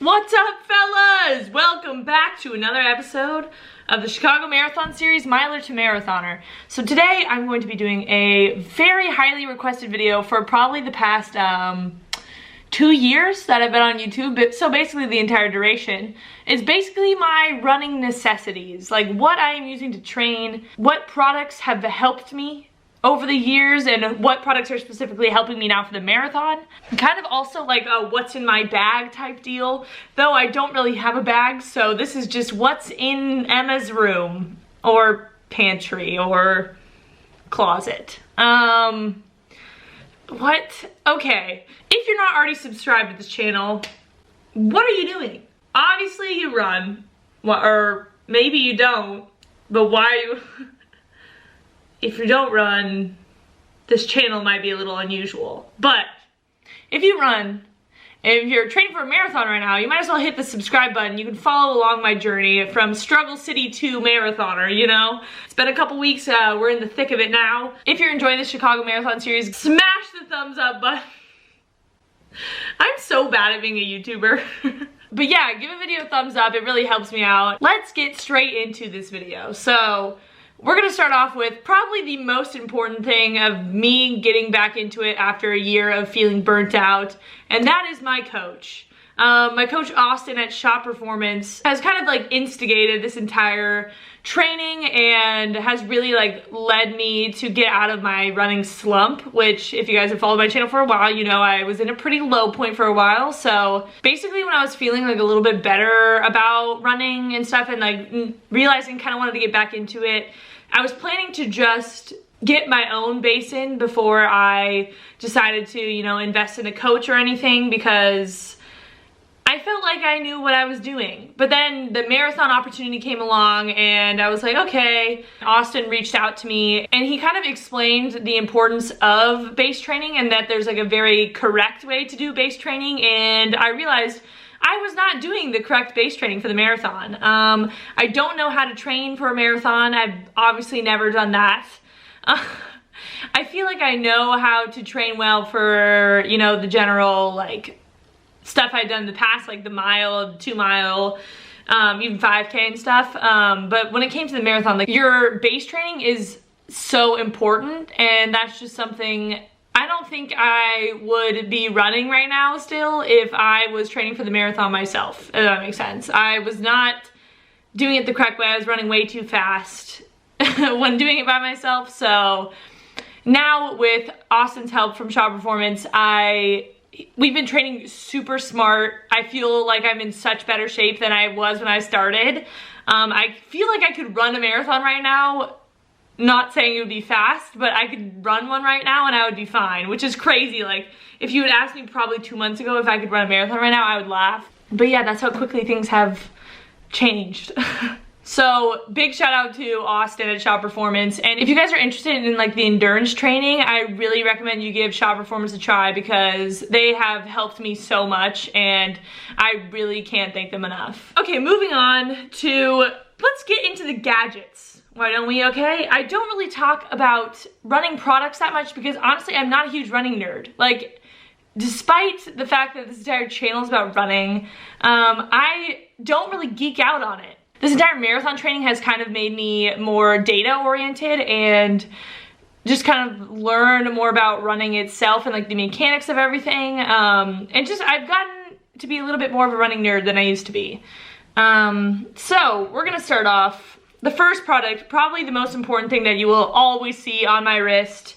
What's up, fellas? Welcome back to another episode of the Chicago Marathon series, Miler to Marathoner. So today I'm going to be doing a very highly requested video for probably the past 2 years that I've been on YouTube, so basically the entire duration. It's basically my running necessities, like what I am using to train, what products have helped me over the years, and what products are specifically helping me now for the marathon. Kind of also like a what's in my bag type deal, though I don't really have a bag, so this is just what's in Emma's room, or pantry, or closet. Okay. If you're not already subscribed to this channel, what are you doing? Obviously you run, or maybe you don't, but why are you... If you don't run, this channel might be a little unusual. But if you run, and if you're training for a marathon right now, you might as well hit the subscribe button. You can follow along my journey from struggle city to marathoner, you know? It's been a couple weeks, we're in the thick of it now. If you're enjoying the Chicago Marathon series, smash the thumbs up button. I'm so bad at being a YouTuber. But yeah, give a video a thumbs up, it really helps me out. Let's get straight into this video. So, we're gonna start off with probably the most important thing of me getting back into it after a year of feeling burnt out, and that is my coach. My coach Austin at Shop Performance has kind of like instigated this entire training and has really like led me to get out of my running slump, which if you guys have followed my channel for a while, you know I was in a pretty low point for a while. So basically when I was feeling like a little bit better about running and stuff and like realizing kind of wanted to get back into it, I was planning to just get my own base in before I decided to, you know, invest in a coach or anything, because I felt like I knew what I was doing. But then the marathon opportunity came along and I was like, okay. Austin reached out to me and he kind of explained the importance of base training and that there's like a very correct way to do base training, and I realized I was not doing the correct base training for the marathon. I don't know how to train for a marathon. I've obviously never done that. I feel like I know how to train well for, you know, the general like stuff I've done in the past, like the mile, 2 mile, even 5K and stuff. But when it came to the marathon, like your base training is so important, and that's just something I don't think I would be running right now still if I was training for the marathon myself, if that makes sense. I was not doing it the correct way. I was running way too fast when doing it by myself. So now with Austin's help from Shop Performance, we've been training super smart. I feel like I'm in such better shape than I was when I started. I feel like I could run a marathon right now. Not saying it would be fast, but I could run one right now and I would be fine, which is crazy. Like, if you had asked me probably 2 months ago if I could run a marathon right now, I would laugh. But yeah, that's how quickly things have changed. So, big shout out to Austin at Shop Performance. And if you guys are interested in like the endurance training, I really recommend you give Shop Performance a try, because they have helped me so much and I really can't thank them enough. Okay, moving on to, let's get into the gadgets. Why don't we, okay? I don't really talk about running products that much because honestly, I'm not a huge running nerd. Like, despite the fact that this entire channel is about running, I don't really geek out on it. This entire marathon training has kind of made me more data oriented and just kind of learn more about running itself and like the mechanics of everything. And just, I've gotten to be a little bit more of a running nerd than I used to be. So we're gonna start off. The first product, probably the most important thing that you will always see on my wrist,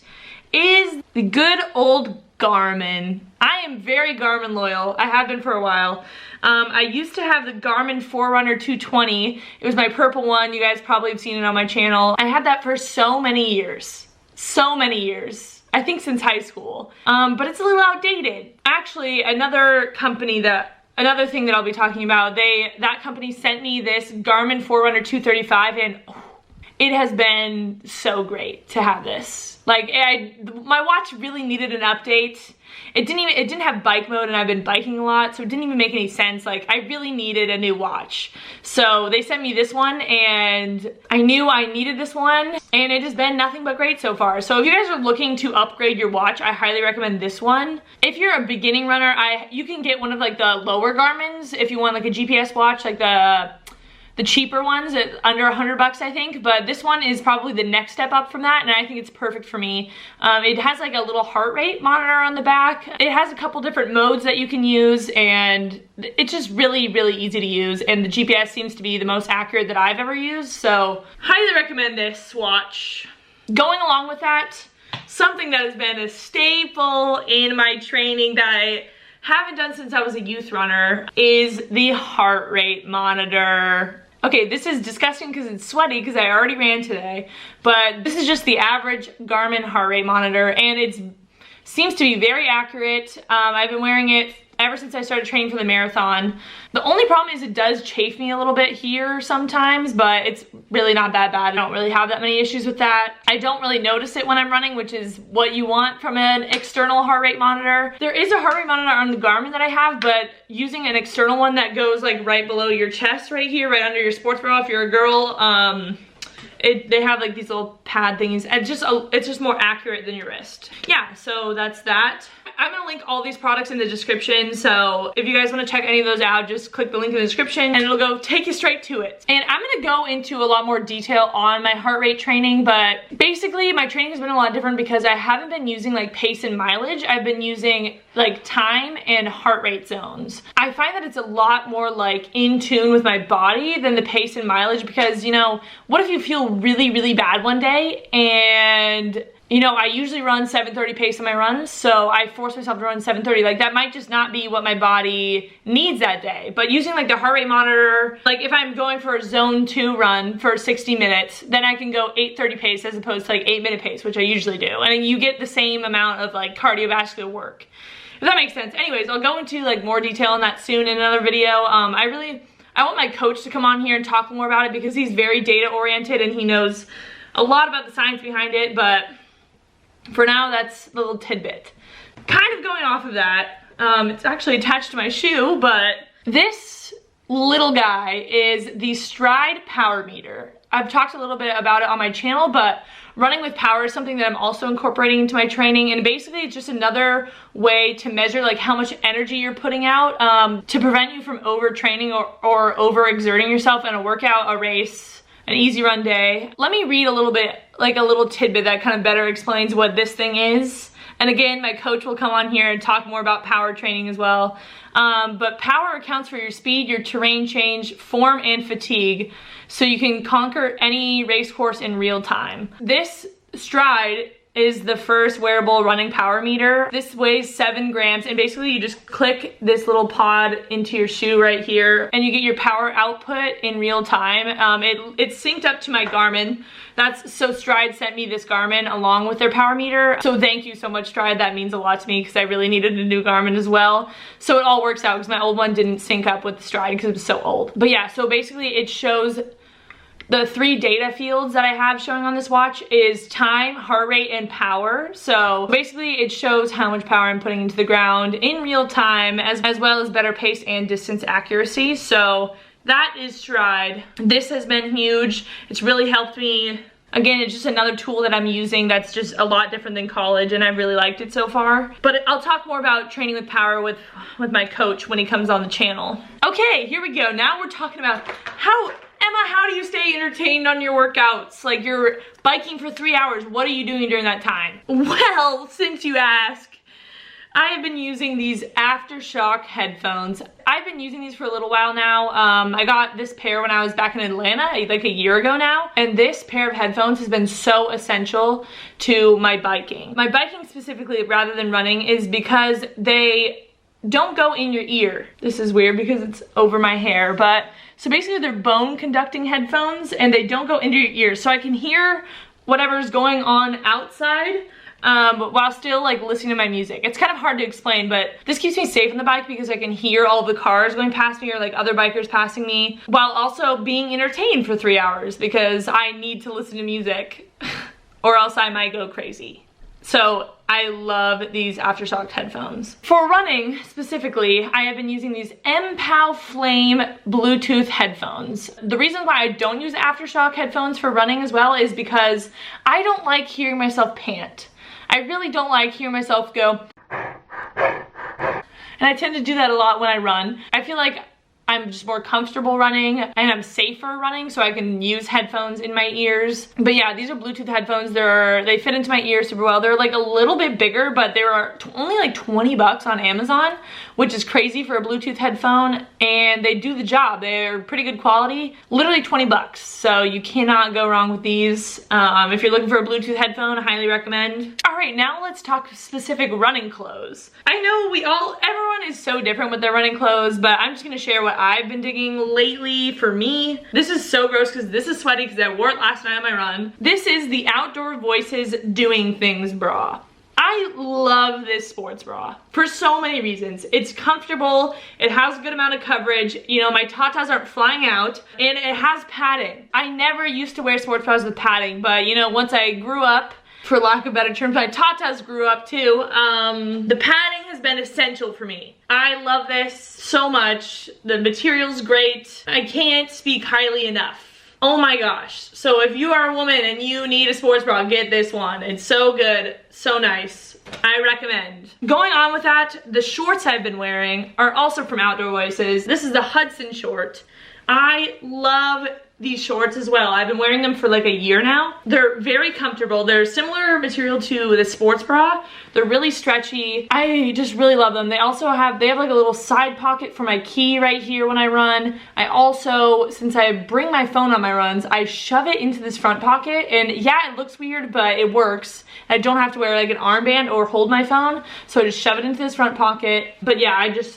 is the good old Garmin. I am very Garmin loyal. I have been for a while. I used to have the Garmin Forerunner 220. It was my purple one. You guys probably have seen it on my channel. I had that for so many years. So many years. I think since high school. But it's a little outdated. Actually, another thing that I'll be talking about, that company sent me this Garmin Forerunner 235, and it has been so great to have this. Like, my watch really needed an update. It didn't have bike mode, and I've been biking a lot, so it didn't even make any sense. Like, I really needed a new watch. So they sent me this one, and I knew I needed this one, and it has been nothing but great so far. So if you guys are looking to upgrade your watch, I highly recommend this one. If you're a beginning runner, you can get one of like the lower Garmin's if you want like a GPS watch, like the cheaper ones at under $100, I think, but this one is probably the next step up from that, and I think it's perfect for me. It has like a little heart rate monitor on the back. It has a couple different modes that you can use, and it's just really, really easy to use, and the GPS seems to be the most accurate that I've ever used, so highly recommend this watch. Going along with that, something that has been a staple in my training that I haven't done since I was a youth runner is the heart rate monitor. Okay, this is disgusting because it's sweaty because I already ran today, but this is just the average Garmin heart rate monitor, and it seems to be very accurate. I've been wearing it ever since I started training for the marathon. The only problem is it does chafe me a little bit here sometimes, but it's really not that bad. I don't really have that many issues with that. I don't really notice it when I'm running, which is what you want from an external heart rate monitor. There is a heart rate monitor on the Garmin that I have, but using an external one that goes like right below your chest right here, right under your sports bra if you're a girl, they have like these little pad things. It's just more accurate than your wrist. Yeah, so that's that. I'm gonna link all these products in the description, so if you guys wanna check any of those out, just click the link in the description and it'll go take you straight to it. And I'm gonna go into a lot more detail on my heart rate training, but basically my training has been a lot different because I haven't been using like pace and mileage. I've been using like time and heart rate zones. I find that it's a lot more like in tune with my body than the pace and mileage because, you know, what if you feel really, really bad one day and you know, I usually run 7:30 pace on my runs, so I force myself to run 7:30. Like, that might just not be what my body needs that day. But using like the heart rate monitor, like if I'm going for a zone 2 run for 60 minutes, then I can go 8:30 pace as opposed to like 8-minute pace, which I usually do. And you get the same amount of like cardiovascular work, if that makes sense. Anyways, I'll go into like more detail on that soon in another video. I want my coach to come on here and talk more about it because he's very data oriented and he knows a lot about the science behind it, but for now, that's a little tidbit. Kind of going off of that, it's actually attached to my shoe, but this little guy is the Stride Power Meter. I've talked a little bit about it on my channel, but running with power is something that I'm also incorporating into my training, and basically it's just another way to measure like how much energy you're putting out to prevent you from overtraining or overexerting yourself in a workout, a race, an easy run day. Let me read a little bit, like a little tidbit that kind of better explains what this thing is. And again, my coach will come on here and talk more about power training as well. But power accounts for your speed, your terrain change, form, and fatigue, so you can conquer any race course in real time. This Stride is the first wearable running power meter. This weighs 7 grams, and basically you just click this little pod into your shoe right here and you get your power output in real time. It's synced up to my Garmin. So Stride sent me this Garmin along with their power meter. So thank you so much, Stride. That means a lot to me because I really needed a new Garmin as well. So it all works out because my old one didn't sync up with the Stride because it was so old. But yeah, so basically it shows the 3 data fields that I have showing on this watch is time, heart rate, and power. So basically it shows how much power I'm putting into the ground in real time, as well as better pace and distance accuracy. So that is Stride. This has been huge. It's really helped me. Again, it's just another tool that I'm using that's just a lot different than college, and I've really liked it so far. But I'll talk more about training with power with my coach when he comes on the channel. Okay, here we go. Now we're talking about how do you stay entertained on your workouts? Like, you're biking for 3 hours. What are you doing during that time? Well, since you ask, I have been using these Aftershock headphones. I've been using these for a little while now. I got this pair when I was back in Atlanta, like a year ago now. And this pair of headphones has been so essential to my biking. My biking specifically, rather than running, is because they don't go in your ear. This is weird because it's over my hair, but so basically they're bone conducting headphones and they don't go into your ear. So I can hear whatever's going on outside, while still like listening to my music. It's kind of hard to explain, but this keeps me safe on the bike because I can hear all of the cars going past me or like other bikers passing me, while also being entertained for 3 hours because I need to listen to music or else I might go crazy. So I love these aftershock headphones. For running specifically, I have been using these MPOW Flame Bluetooth headphones. The reason why I don't use aftershock headphones for running as well is because I don't like hearing myself pant. I really don't like hearing myself go, and I tend to do that a lot when I run. I feel like I'm just more comfortable running and I'm safer running, so I can use headphones in my ears. But yeah, these are Bluetooth headphones. They fit into my ears super well. They're like a little bit bigger, but they are only like 20 bucks on Amazon, which is crazy for a Bluetooth headphone, and they do the job. They're pretty good quality, literally 20 bucks. So you cannot go wrong with these. If you're looking for a Bluetooth headphone, I highly recommend. All right, now let's talk specific running clothes. I know everyone is so different with their running clothes, but I'm just gonna share what I've been digging lately for me. This is so gross because this is sweaty because I wore it last night on my run. This is the Outdoor Voices Doing Things bra. I love this sports bra for so many reasons. It's comfortable, it has a good amount of coverage, you know, my tatas aren't flying out, and it has padding. I never used to wear sports bras with padding, but you know, once I grew up, for lack of better terms, my tatas grew up too. The padding has been essential for me. I love this so much. The material's great. I can't speak highly enough. Oh my gosh. So if you are a woman and you need a sports bra, get this one. It's so good, so nice. I recommend. Going on with that, the shorts I've been wearing are also from Outdoor Voices. This is the Hudson short. I love these shorts as well. I've been wearing them for like a year now. They're very comfortable. They're similar material to the sports bra. They're really stretchy. I just really love them. They have like a little side pocket for my key right here when I run. I also, since I bring my phone on my runs, I shove it into this front pocket, and yeah, it looks weird, but it works. I don't have to wear like an armband or hold my phone, so I just shove it into this front pocket. But yeah,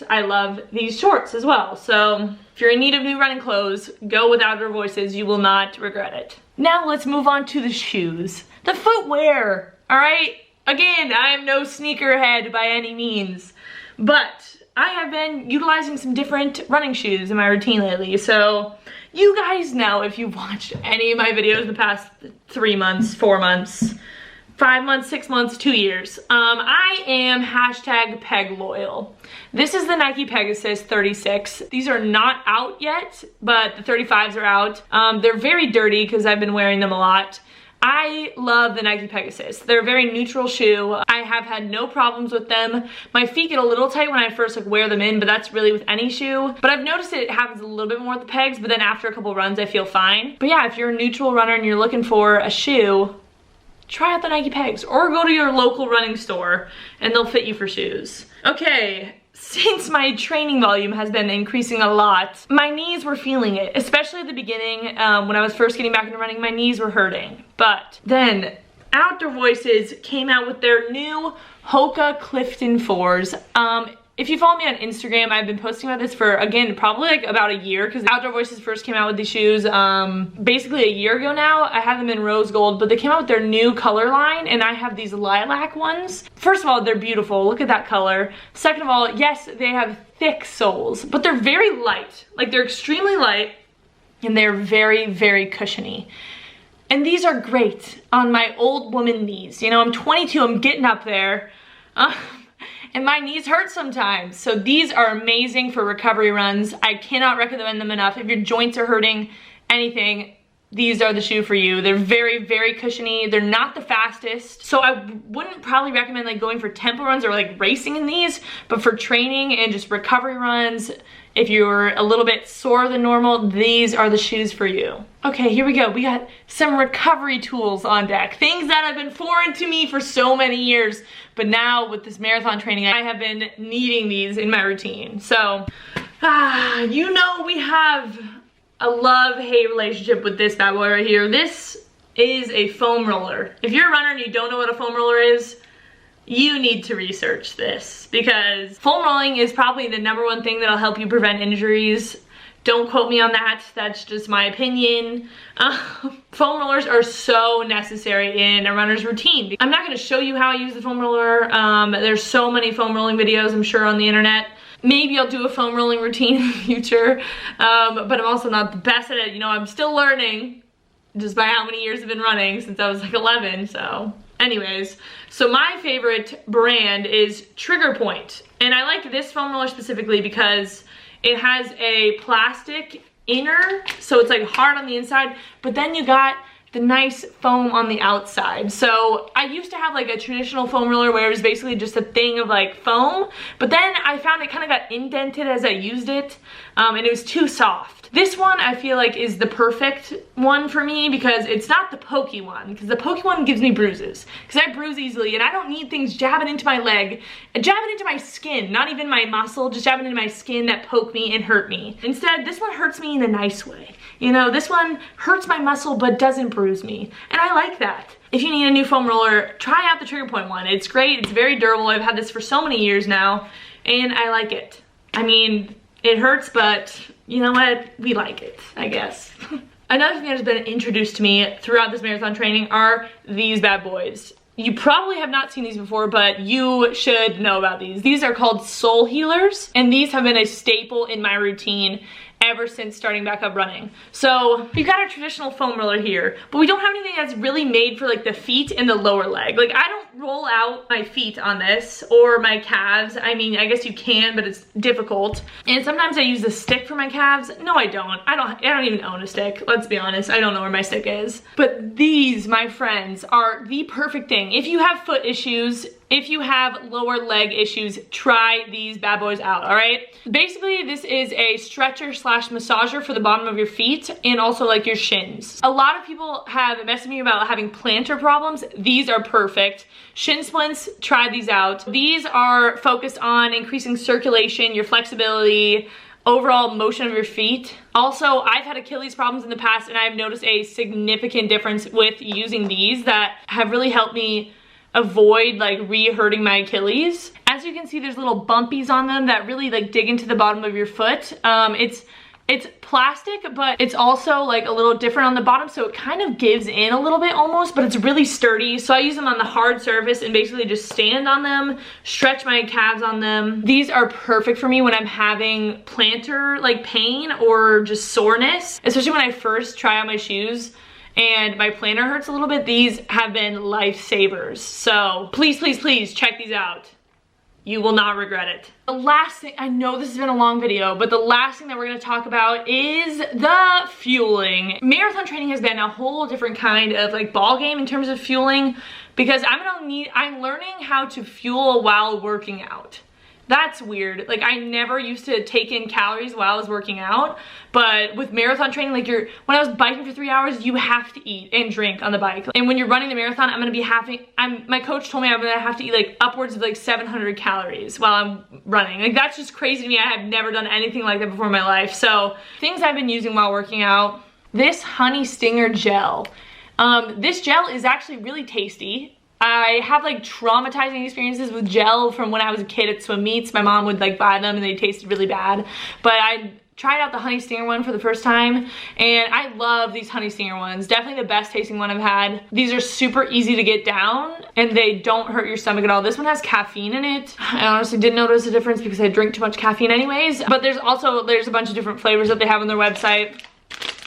I love these shorts as well. So if you're in need of new running clothes, go with Outdoor Voices. You will not regret it. Now let's move on to the shoes. The footwear, all right? Again, I am no sneakerhead by any means, but I have been utilizing some different running shoes in my routine lately. So you guys know, if you've watched any of my videos the past 3 months, 4 months, 5 months, 6 months, 2 years. I am #PegLoyal. This is the Nike Pegasus 36. These are not out yet, but the 35s are out. They're very dirty because I've been wearing them a lot. I love the Nike Pegasus. They're a very neutral shoe. I have had no problems with them. My feet get a little tight when I first like wear them in, but that's really with any shoe. But I've noticed it happens a little bit more with the pegs, but then after a couple runs, I feel fine. But yeah, if you're a neutral runner and you're looking for a shoe, try out the Nike Pegs or go to your local running store and they'll fit you for shoes. Okay, since my training volume has been increasing a lot, my knees were feeling it, especially at the beginning. When I was first getting back into running, my knees were hurting. But then Outdoor Voices came out with their new Hoka Clifton 4s. If you follow me on Instagram, I've been posting about this for, again, probably like about a year, because Outdoor Voices first came out with these shoes basically a year ago now. I have them in rose gold, but they came out with their new color line, and I have these lilac ones. First of all, they're beautiful. Look at that color. Second of all, yes, they have thick soles, but they're very light. Like, they're extremely light, and they're very, very cushiony. And these are great on my old woman knees. You know, I'm 22, I'm getting up there. And my knees hurt sometimes. So these are amazing for recovery runs. I cannot recommend them enough. If your joints are hurting, anything, these are the shoe for you. They're very, very cushiony. They're not the fastest. So I wouldn't probably recommend like going for tempo runs or like racing in these, but for training and just recovery runs, if you're a little bit sore than normal, these are the shoes for you. Okay, here we go. We got some recovery tools on deck. Things that have been foreign to me for so many years, but now with this marathon training, I have been needing these in my routine. So, you know, we have a love-hate relationship with this bad boy right here. This is a foam roller. If you're a runner and you don't know what a foam roller is, you need to research this, because foam rolling is probably the #1 thing that'll help you prevent injuries. Don't quote me on that. That's just my opinion. Foam rollers are so necessary in a runner's routine. I'm not going to show you how I use the foam roller. There's so many foam rolling videos, I'm sure, on the internet. Maybe I'll do a foam rolling routine in the future, but I'm also not the best at it. You know, I'm still learning just by how many years I've been running since I was like 11, so. Anyways, so my favorite brand is Trigger Point. And I like this foam roller specifically because it has a plastic inner, so it's like hard on the inside, but then you got the nice foam on the outside. So I used to have like a traditional foam roller where it was basically just a thing of like foam, but then I found it kind of got indented as I used it, and it was too soft. This one I feel like is the perfect one for me because it's not the pokey one, because the pokey one gives me bruises, because I bruise easily and I don't need things jabbing into my leg, jabbing into my skin, not even my muscle, just jabbing into my skin that poke me and hurt me. Instead, this one hurts me in a nice way. You know, this one hurts my muscle but doesn't bruise me, and I like that. If you need a new foam roller, try out the Trigger Point one. It's great, it's very durable. I've had this for so many years now, and I like it. I mean, it hurts, but you know what? We like it, I guess. Another thing that has been introduced to me throughout this marathon training are these bad boys. You probably have not seen these before, but you should know about these. These are called Soul Healers, and these have been a staple in my routine ever since starting back up running. So we've got our traditional foam roller here, but we don't have anything that's really made for like the feet and the lower leg. Like I don't roll out my feet on this or my calves. I mean, I guess you can, but it's difficult. And sometimes I use a stick for my calves. No, I don't. I don't even own a stick. Let's be honest. I don't know where my stick is. But these, my friends, are the perfect thing. If you have foot issues, if you have lower leg issues, try these bad boys out, all right? Basically, this is a stretcher slash massager for the bottom of your feet and also like your shins. A lot of people have messaged me about having plantar problems. These are perfect. Shin splints, try these out. These are focused on increasing circulation, your flexibility, overall motion of your feet. Also, I've had Achilles problems in the past and I've noticed a significant difference with using these that have really helped me avoid like re-hurting my Achilles. As you can see, there's little bumpies on them that really like dig into the bottom of your foot. It's plastic, but it's also like a little different on the bottom, so it kind of gives in a little bit almost, but it's really sturdy. So I use them on the hard surface and basically just stand on them, stretch my calves on them. These are perfect for me when I'm having plantar like pain or just soreness, especially when I first try on my shoes and my plantar hurts a little bit. These have been lifesavers. So please, please, please check these out. You will not regret it. The last thing, I know this has been a long video, but the last thing that we're gonna talk about is the fueling. Marathon training has been a whole different kind of like ball game in terms of fueling, because I'm learning how to fuel while working out. That's weird. Like I never used to take in calories while I was working out, but with marathon training, like when I was biking for 3 hours, you have to eat and drink on the bike. And when you're running the marathon, my coach told me I'm gonna have to eat like upwards of like 700 calories while I'm running. Like that's just crazy to me. I have never done anything like that before in my life. So things I've been using while working out, this Honey Stinger gel. This gel is actually really tasty. I have like traumatizing experiences with gel from when I was a kid at swim meets. My mom would like buy them and they tasted really bad. But I tried out the Honey Stinger one for the first time and I love these Honey Stinger ones. Definitely the best tasting one I've had. These are super easy to get down and they don't hurt your stomach at all. This one has caffeine in it. I honestly didn't notice a difference because I drink too much caffeine anyways. But there's a bunch of different flavors that they have on their website.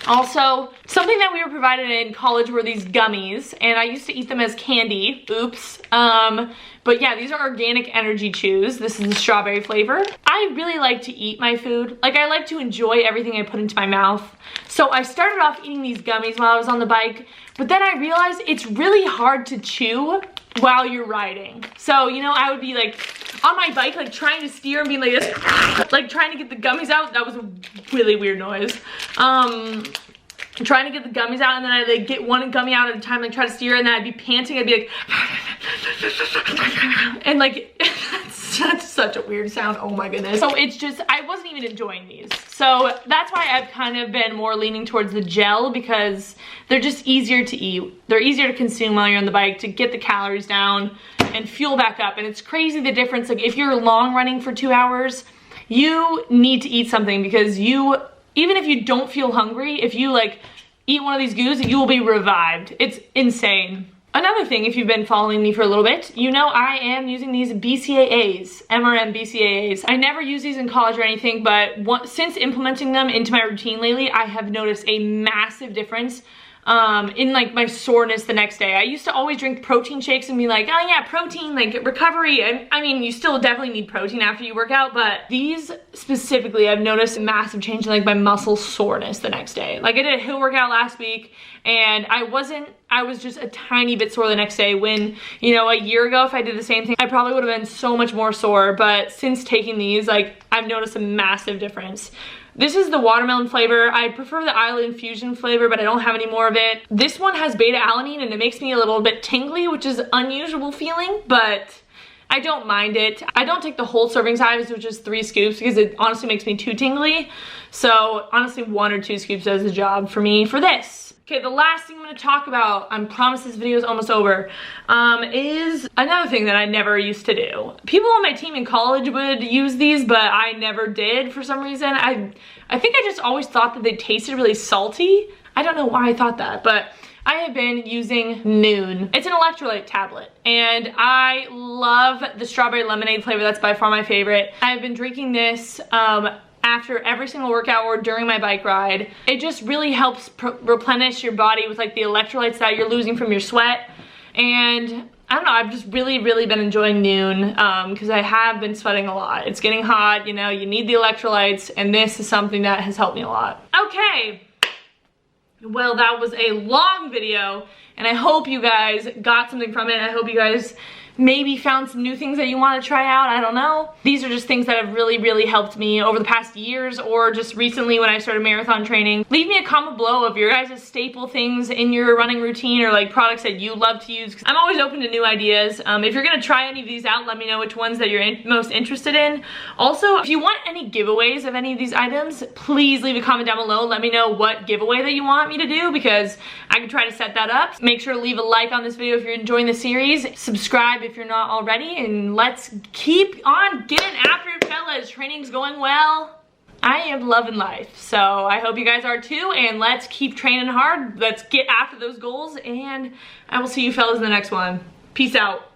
Also, something that we were provided in college were these gummies, and I used to eat them as candy. Oops. But yeah, these are organic energy chews. This is the strawberry flavor. I really like to eat my food. Like I like to enjoy everything I put into my mouth. So I started off eating these gummies while I was on the bike, but then I realized it's really hard to chew while you're riding. So, you know, I would be like on my bike, like trying to steer and being like this, like trying to get the gummies out. That was a really weird noise. Trying to get the gummies out, and then I'd like get one gummy out at a time, like try to steer, and then I'd be panting. I'd be like, and like, that's such a weird sound. Oh my goodness. So it's just, I wasn't even enjoying these. So that's why I've kind of been more leaning towards the gel, because they're just easier to eat. They're easier to consume while you're on the bike to get the calories down and fuel back up. And it's crazy the difference. Like if you're long running for 2 hours, you need to eat something because you even if you don't feel hungry, if you like eat one of these goos, you will be revived. It's insane. Another thing, if you've been following me for a little bit, you know I am using these BCAAs, MRM BCAAs. I never use these in college or anything, but since implementing them into my routine lately, I have noticed a massive difference in like my soreness the next day. I used to always drink protein shakes and be like, oh yeah, protein, like recovery. And I mean, you still definitely need protein after you work out, but these specifically, I've noticed a massive change in like my muscle soreness the next day. Like I did a hill workout last week and I was just a tiny bit sore the next day when, you know, a year ago, if I did the same thing, I probably would have been so much more sore. But since taking these, like I've noticed a massive difference. This is the watermelon flavor. I prefer the Island Fusion flavor, but I don't have any more of it. This one has beta alanine and it makes me a little bit tingly, which is unusual feeling, but I don't mind it. I don't take the whole serving size, which is 3 scoops, because it honestly makes me too tingly. So honestly, 1 or 2 scoops does the job for me for this. Okay, the last thing I'm gonna talk about, I promise this video is almost over, is another thing that I never used to do. People on my team in college would use these, but I never did for some reason. I think I just always thought that they tasted really salty. I don't know why I thought that, but I have been using Noon. It's an electrolyte tablet, and I love the strawberry lemonade flavor. That's by far my favorite. I've been drinking this after every single workout or during my bike ride. It just really helps replenish your body with like the electrolytes that you're losing from your sweat. And I don't know, I've just really been enjoying Noon because I have been sweating a lot. It's getting hot, you know, you need the electrolytes, and this is something that has helped me a lot. Okay, well, that was a long video, and I hope you guys got something from it. I hope you guys maybe found some new things that you want to try out. I don't know. These are just things that have really helped me over the past years, or just recently when I started marathon training. Leave me a comment below of your guys' staple things in your running routine, or like products that you love to use. I'm always open to new ideas. If you're gonna try any of these out, let me know which ones that you're most interested in. Also, if you want any giveaways of any of these items, please leave a comment down below. Let me know what giveaway that you want me to do, because I can try to set that up. Make sure to leave a like on this video if you're enjoying the series. Subscribe if you're not already, and let's keep on getting after it, fellas. Training's going well. I am loving life, so I hope you guys are too, and let's keep training hard. Let's get after those goals, and I will see you fellas in the next one. Peace out.